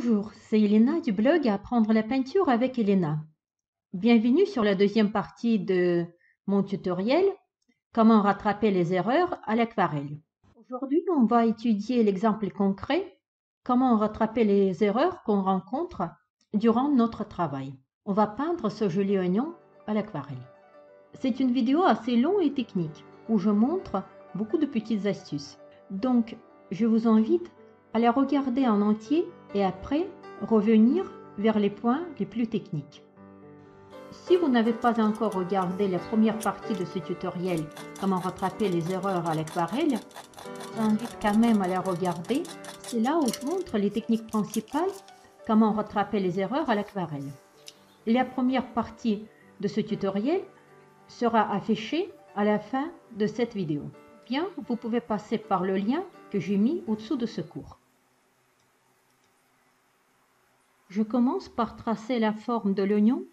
Bonjour, c'est Elena du blog Apprendre la peinture avec Elena. Bienvenue sur la deuxième partie de mon tutoriel Comment rattraper les erreurs à l'aquarelle. Aujourd'hui, on va étudier l'exemple concret Comment rattraper les erreurs qu'on rencontre durant notre travail. On va peindre ce joli oignon à l'aquarelle. C'est une vidéo assez longue et technique où je montre beaucoup de petites astuces. Donc, je vous invite à la regarder en entier et après revenir vers les points les plus techniques. Si vous n'avez pas encore regardé la première partie de ce tutoriel, comment rattraper les erreurs à l'aquarelle, je vous invite quand même à la regarder. C'est là où je montre les techniques principales, comment rattraper les erreurs à l'aquarelle. La première partie de ce tutoriel sera affichée à la fin de cette vidéo. Bien, vous pouvez passer par le lien que j'ai mis au-dessous de ce cours. Je commence par tracer la forme de l'oignon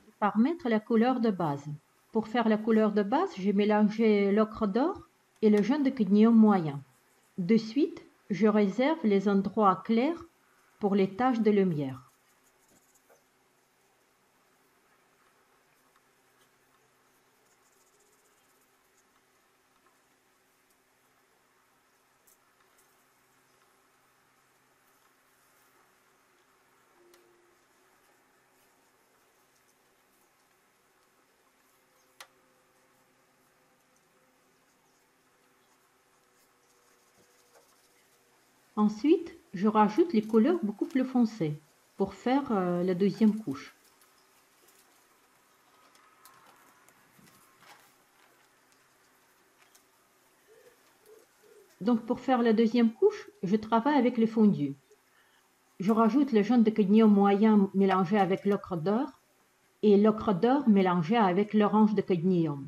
et par mettre la couleur de base. Pour faire la couleur de base, j'ai mélangé l'ocre d'or et le jaune de cadmium moyen. De suite, je réserve les endroits clairs pour les taches de lumière. Ensuite, je rajoute les couleurs beaucoup plus foncées pour faire la deuxième couche. Donc pour faire la deuxième couche, je travaille avec les fondus. Je rajoute le jaune de cadmium moyen mélangé avec l'ocre d'or et l'ocre d'or mélangé avec l'orange de cadmium.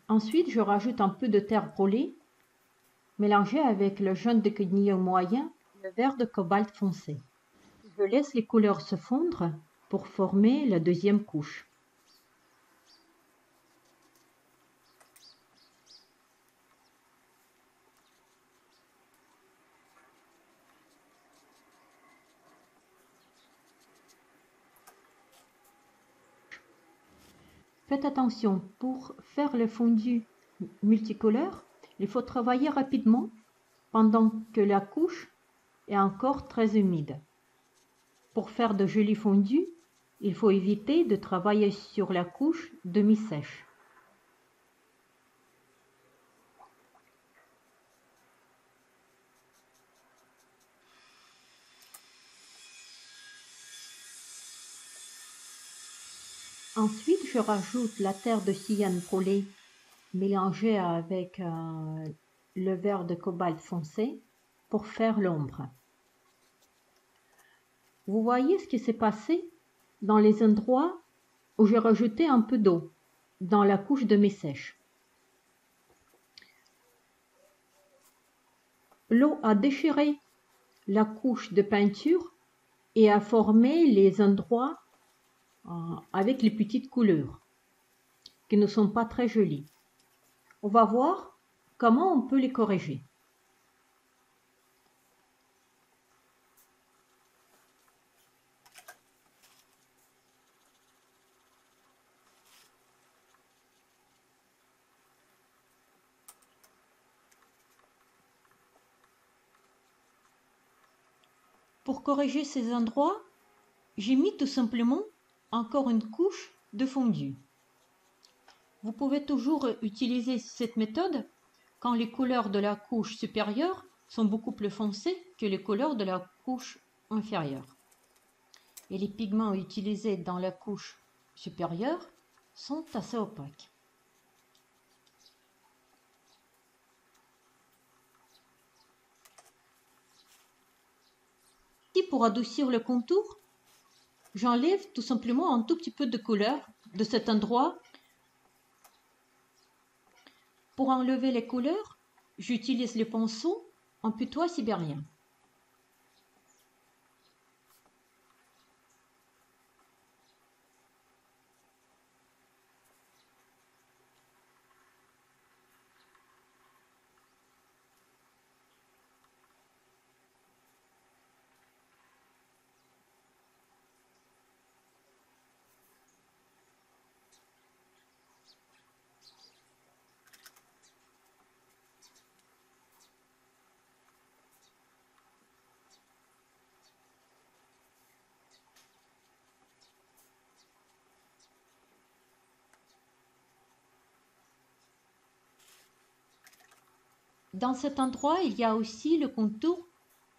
Ensuite, je rajoute un peu de terre brûlée mélangé avec le jaune de cadmium moyen et le vert de cobalt foncé. Je laisse les couleurs se fondre pour former la deuxième couche. Faites attention, pour faire le fondu multicolore, il faut travailler rapidement pendant que la couche est encore très humide. Pour faire de jolis fondus, il faut éviter de travailler sur la couche demi-sèche. Ensuite, je rajoute la terre de cyane brûlée mélangée avec le vert de cobalt foncé pour faire l'ombre. Vous voyez ce qui s'est passé dans les endroits où j'ai rajouté un peu d'eau dans la couche demi-sèche. L'eau a déchiré la couche de peinture et a formé les endroits avec les petites couleurs qui ne sont pas très jolies. On va voir comment on peut les corriger. Pour corriger ces endroits, j'ai mis tout simplement encore une couche de fondu. Vous pouvez toujours utiliser cette méthode quand les couleurs de la couche supérieure sont beaucoup plus foncées que les couleurs de la couche inférieure. Et les pigments utilisés dans la couche supérieure sont assez opaques. Et pour adoucir le contour, j'enlève tout simplement un tout petit peu de couleur de cet endroit. Pour enlever les couleurs, j'utilise le pinceau en putois sibérien. Dans cet endroit, il y a aussi le contour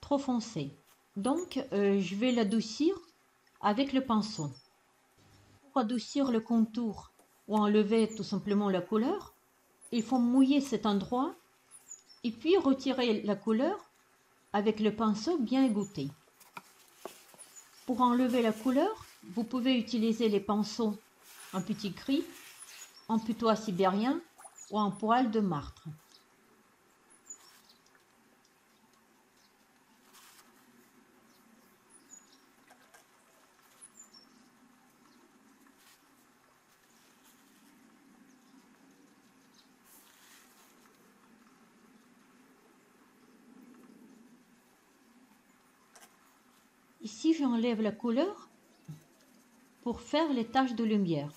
trop foncé. Donc, je vais l'adoucir avec le pinceau. Pour adoucir le contour ou enlever tout simplement la couleur, il faut mouiller cet endroit et puis retirer la couleur avec le pinceau bien égoutté. Pour enlever la couleur, vous pouvez utiliser les pinceaux en petit gris, en putois sibérien ou en poil de martre. Ici, j'enlève la couleur pour faire les taches de lumière.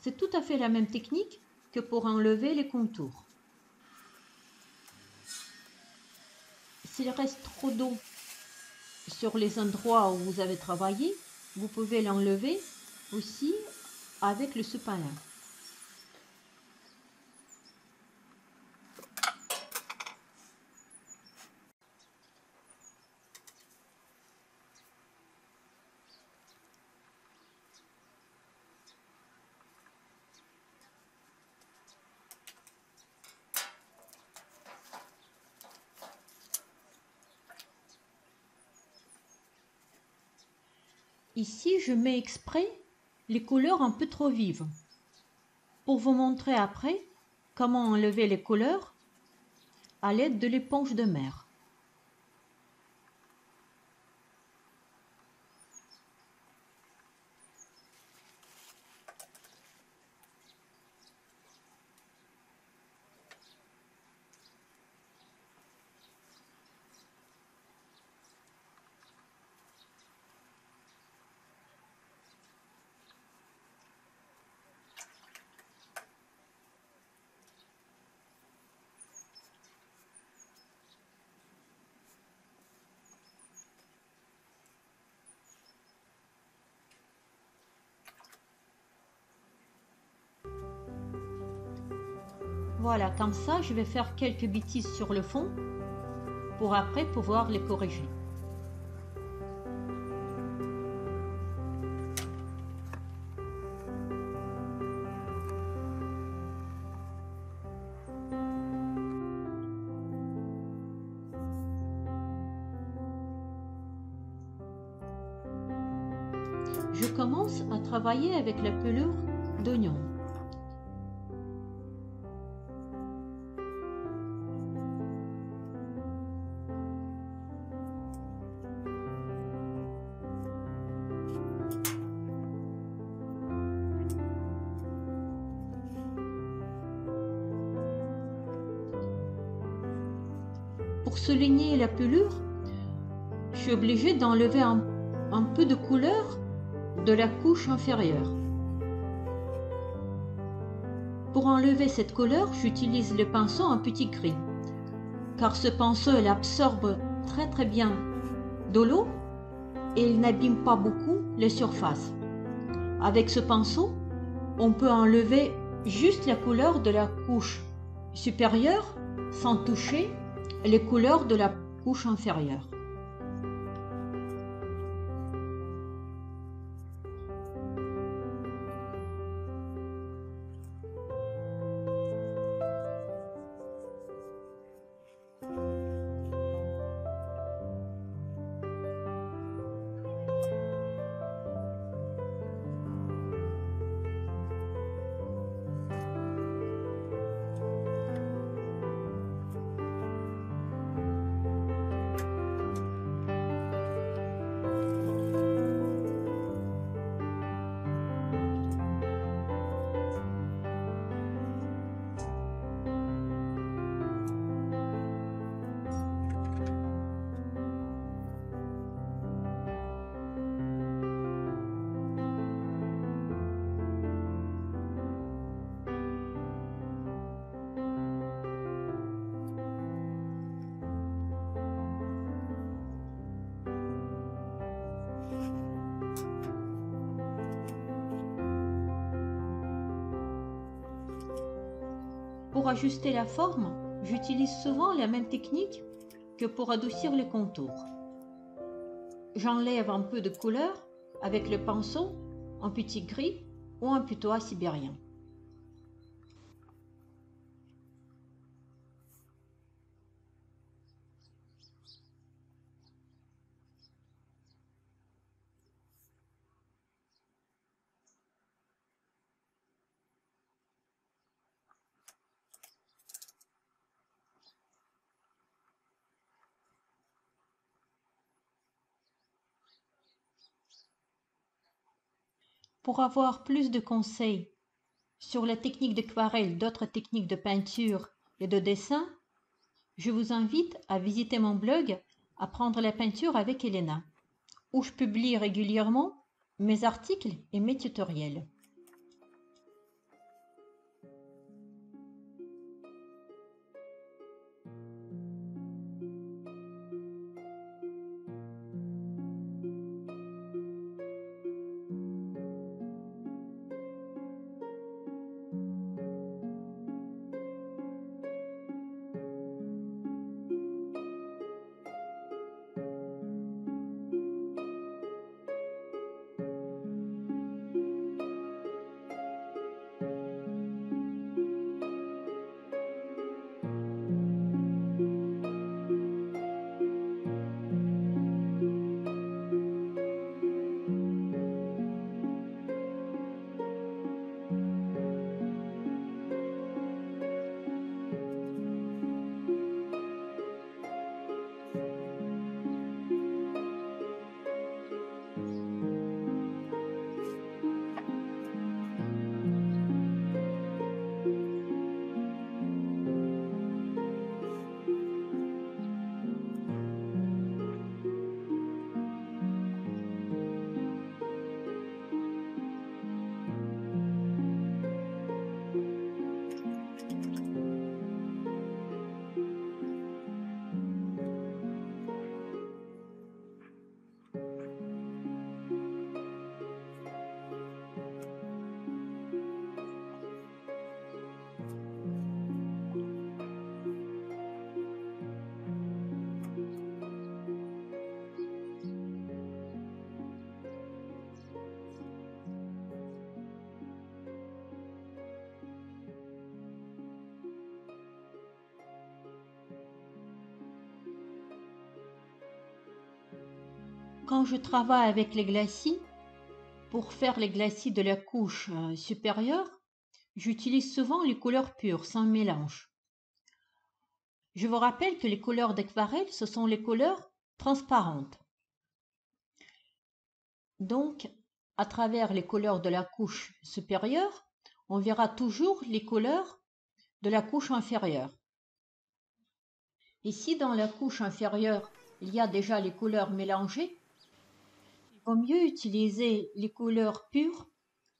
C'est tout à fait la même technique que pour enlever les contours. S'il reste trop d'eau sur les endroits où vous avez travaillé, vous pouvez l'enlever aussi avec le sopalin. Ici, je mets exprès les couleurs un peu trop vives pour vous montrer après comment enlever les couleurs à l'aide de l'éponge de mer. Voilà, comme ça, je vais faire quelques bêtises sur le fond pour après pouvoir les corriger. Je commence à travailler avec la pelure d'oignon. Pour souligner la pelure, je suis obligée d'enlever un peu de couleur de la couche inférieure. Pour enlever cette couleur, j'utilise le pinceau en petit gris, car ce pinceau il absorbe très bien de l'eau et il n'abîme pas beaucoup les surfaces. Avec ce pinceau, on peut enlever juste la couleur de la couche supérieure sans toucher les couleurs de la couche inférieure. Pour ajuster la forme, J'utilise souvent la même technique que pour adoucir les contours. J'enlève un peu de couleur avec le pinceau en petit gris ou en putois sibérien. Pour avoir plus de conseils sur la technique d'aquarelle, d'autres techniques de peinture et de dessin, je vous invite à visiter mon blog Apprendre la peinture avec Elena, où je publie régulièrement mes articles et mes tutoriels. Quand je travaille avec les glacis, pour faire les glacis de la couche supérieure, j'utilise souvent les couleurs pures, sans mélange. Je vous rappelle que les couleurs d'aquarelle, ce sont les couleurs transparentes. Donc, à travers les couleurs de la couche supérieure, on verra toujours les couleurs de la couche inférieure. Ici, dans la couche inférieure, il y a déjà les couleurs mélangées. Il vaut mieux utiliser les couleurs pures,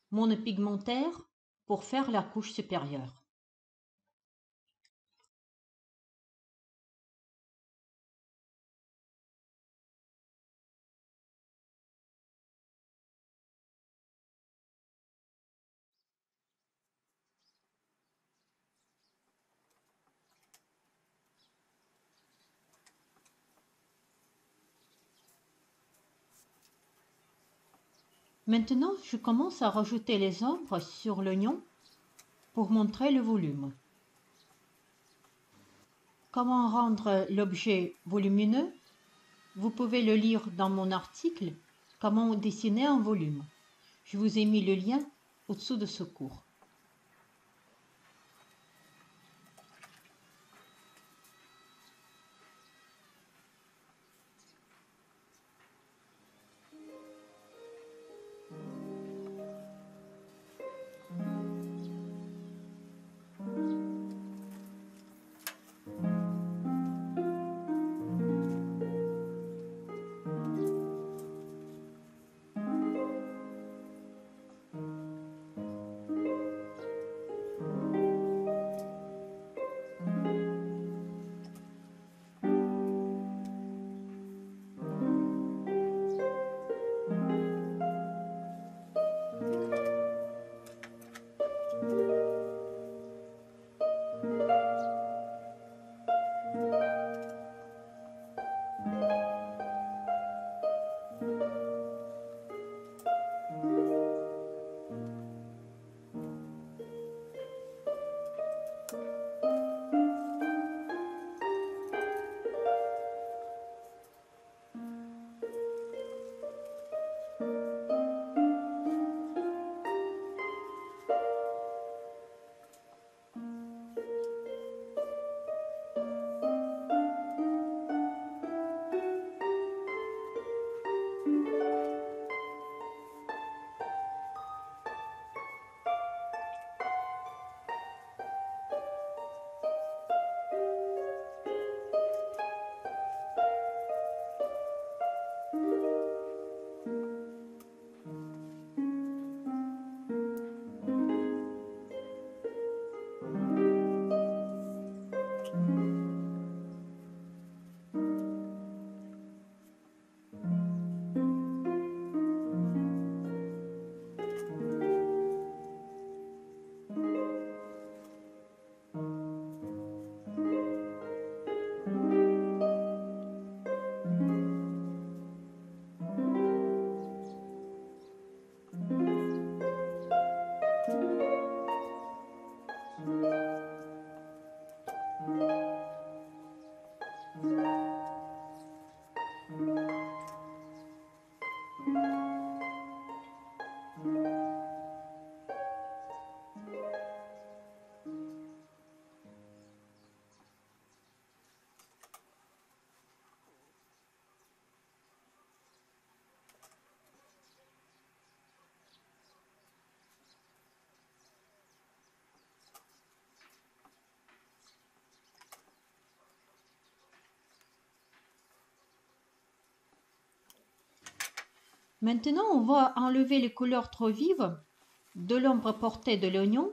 monopigmentaires, pour faire la couche supérieure. Maintenant, je commence à rajouter les ombres sur l'oignon pour montrer le volume. Comment rendre l'objet volumineux? Vous pouvez le lire dans mon article « Comment dessiner un volume ». Je vous ai mis le lien au-dessous de ce cours. Maintenant, on va enlever les couleurs trop vives de l'ombre portée de l'oignon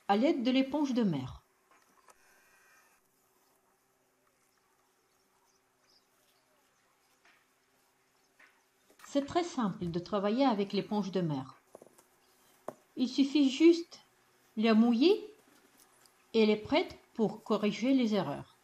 à l'aide de l'éponge de mer. C'est très simple de travailler avec l'éponge de mer. Il suffit juste de la mouiller et elle est prête pour corriger les erreurs.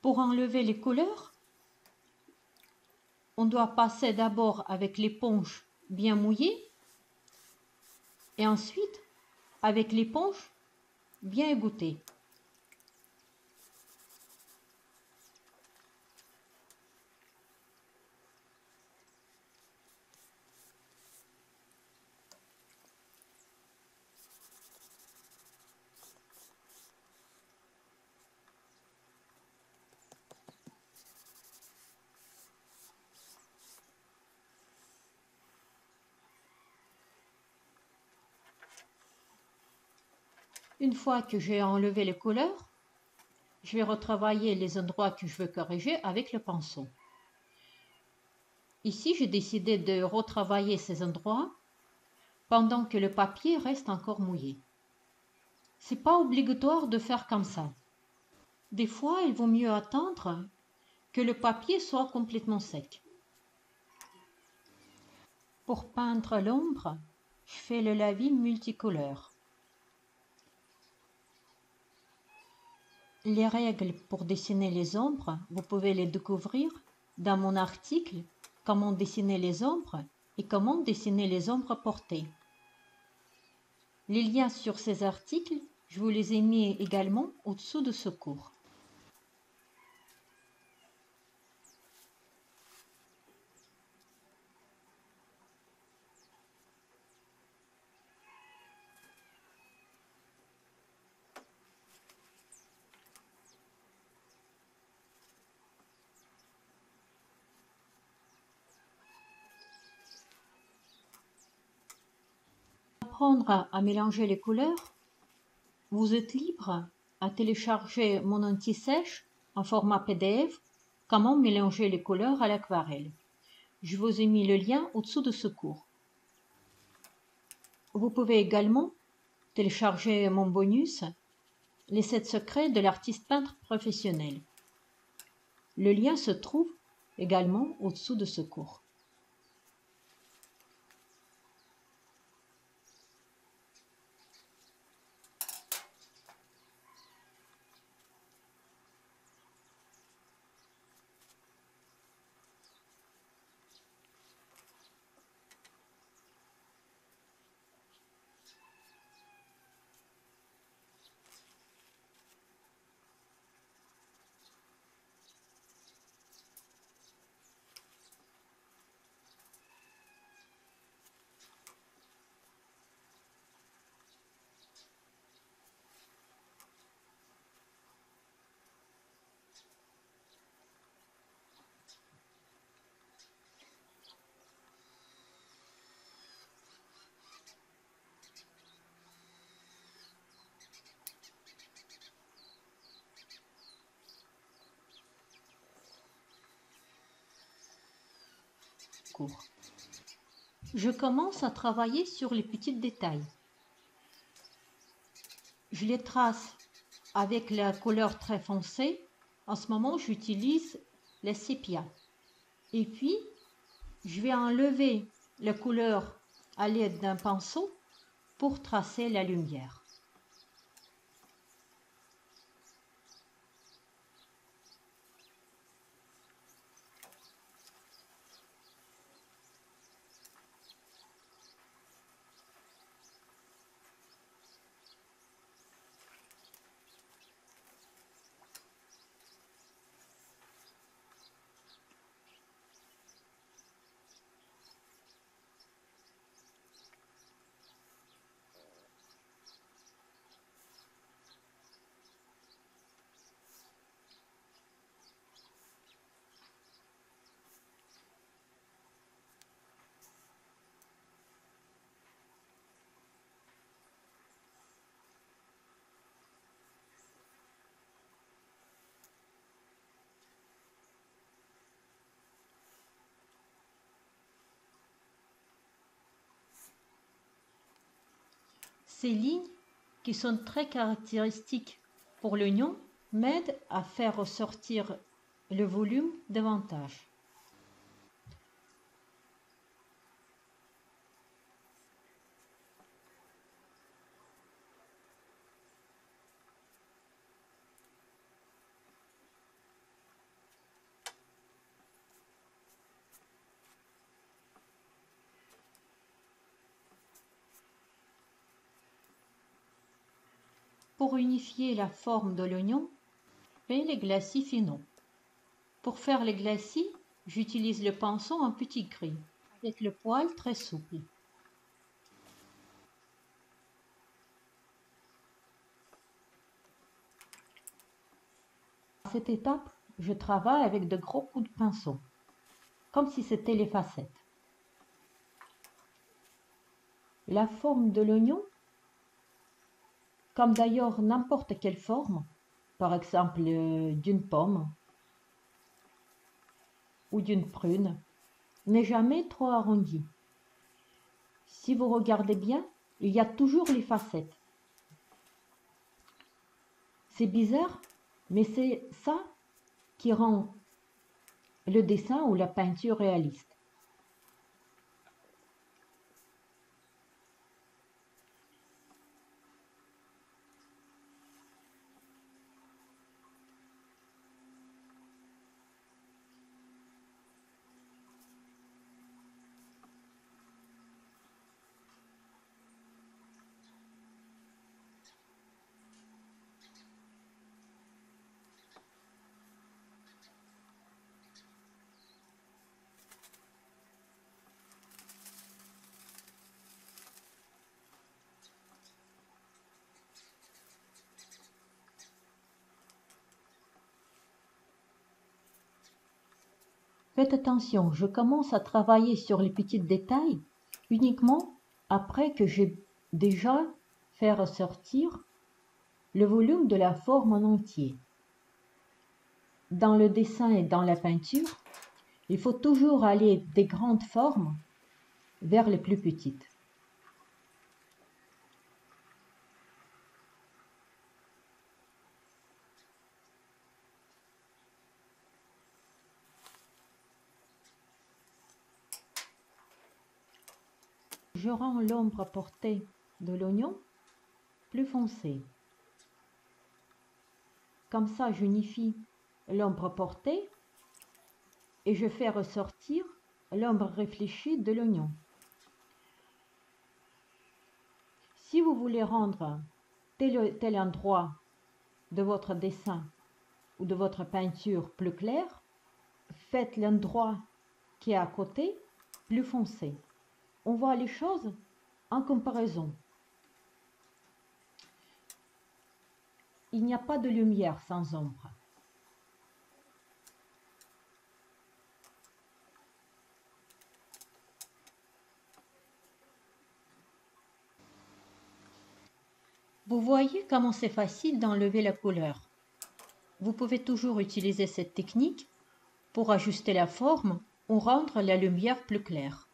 Pour enlever les couleurs, on doit passer d'abord avec l'éponge bien mouillée et ensuite avec l'éponge bien égouttée. Une fois que j'ai enlevé les couleurs, je vais retravailler les endroits que je veux corriger avec le pinceau. Ici, j'ai décidé de retravailler ces endroits pendant que le papier reste encore mouillé. C'est pas obligatoire de faire comme ça. Des fois, il vaut mieux attendre que le papier soit complètement sec. Pour peindre l'ombre, je fais le lavis multicolore. Les règles pour dessiner les ombres, vous pouvez les découvrir dans mon article « Comment dessiner les ombres » et « Comment dessiner les ombres portées ». Les liens sur ces articles, je vous les ai mis également au-dessous de ce cours. Apprendre à mélanger les couleurs, vous êtes libre à télécharger mon anti-sèche en format PDF « Comment mélanger les couleurs à l'aquarelle ». Je vous ai mis le lien au-dessous de ce cours. Vous pouvez également télécharger mon bonus « Les 7 secrets de l'artiste peintre professionnel ». Le lien se trouve également au-dessous de ce cours. Je commence à travailler sur les petits détails. Je les trace avec la couleur très foncée. En ce moment, j'utilise le sépia. Et puis, je vais enlever la couleur à l'aide d'un pinceau pour tracer la lumière. Ces lignes, qui sont très caractéristiques pour l'oignon, m'aident à faire ressortir le volume davantage. Pour unifier la forme de l'oignon, je fais les glacis finaux. Pour faire les glacis, j'utilise le pinceau en petit gris, avec le poil très souple. À cette étape, je travaille avec de gros coups de pinceau, comme si c'était les facettes. La forme de l'oignon, comme d'ailleurs n'importe quelle forme, par exemple d'une pomme ou d'une prune, n'est jamais trop arrondie. Si vous regardez bien, il y a toujours les facettes. C'est bizarre, mais c'est ça qui rend le dessin ou la peinture réaliste. Faites attention, je commence à travailler sur les petits détails uniquement après que j'ai déjà fait ressortir le volume de la forme en entier. Dans le dessin et dans la peinture, il faut toujours aller des grandes formes vers les plus petites. je rends l'ombre portée de l'oignon plus foncée. Comme ça, j'unifie l'ombre portée et je fais ressortir l'ombre réfléchie de l'oignon. Si vous voulez rendre tel endroit de votre dessin ou de votre peinture plus clair, faites l'endroit qui est à côté plus foncé. On voit les choses en comparaison. Il n'y a pas de lumière sans ombre. Vous voyez comment c'est facile d'enlever la couleur. Vous pouvez toujours utiliser cette technique pour ajuster la forme ou rendre la lumière plus claire.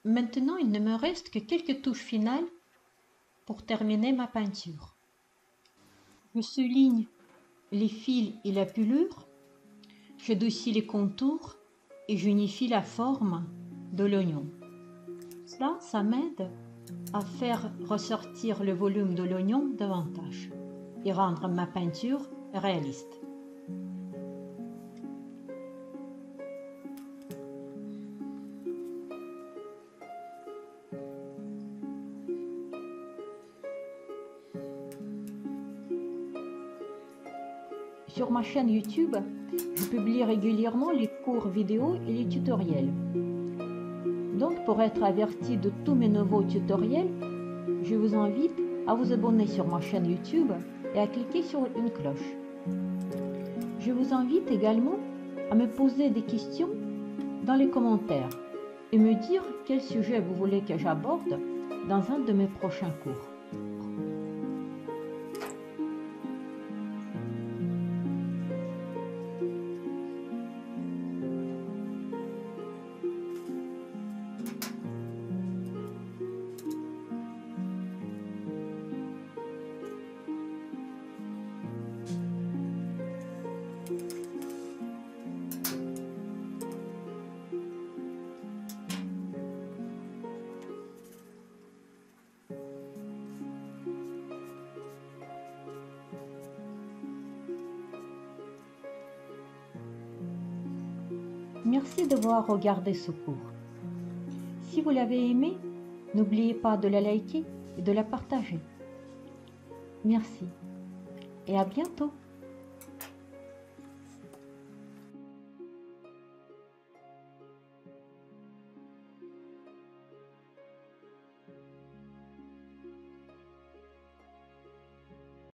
Maintenant, il ne me reste que quelques touches finales pour terminer ma peinture. Je souligne les fils et la pelure, j'adoucis les contours et j'unifie la forme de l'oignon. Cela, ça m'aide à faire ressortir le volume de l'oignon davantage et rendre ma peinture réaliste. Sur ma chaîne YouTube, je publie régulièrement les cours vidéo et les tutoriels. Donc, pour être averti de tous mes nouveaux tutoriels, je vous invite à vous abonner sur ma chaîne YouTube et à cliquer sur une cloche. Je vous invite également à me poser des questions dans les commentaires et me dire quel sujet vous voulez que j'aborde dans un de mes prochains cours. Merci d'avoir regardé ce cours. Si vous l'avez aimé, n'oubliez pas de la liker et de la partager. Merci et à bientôt.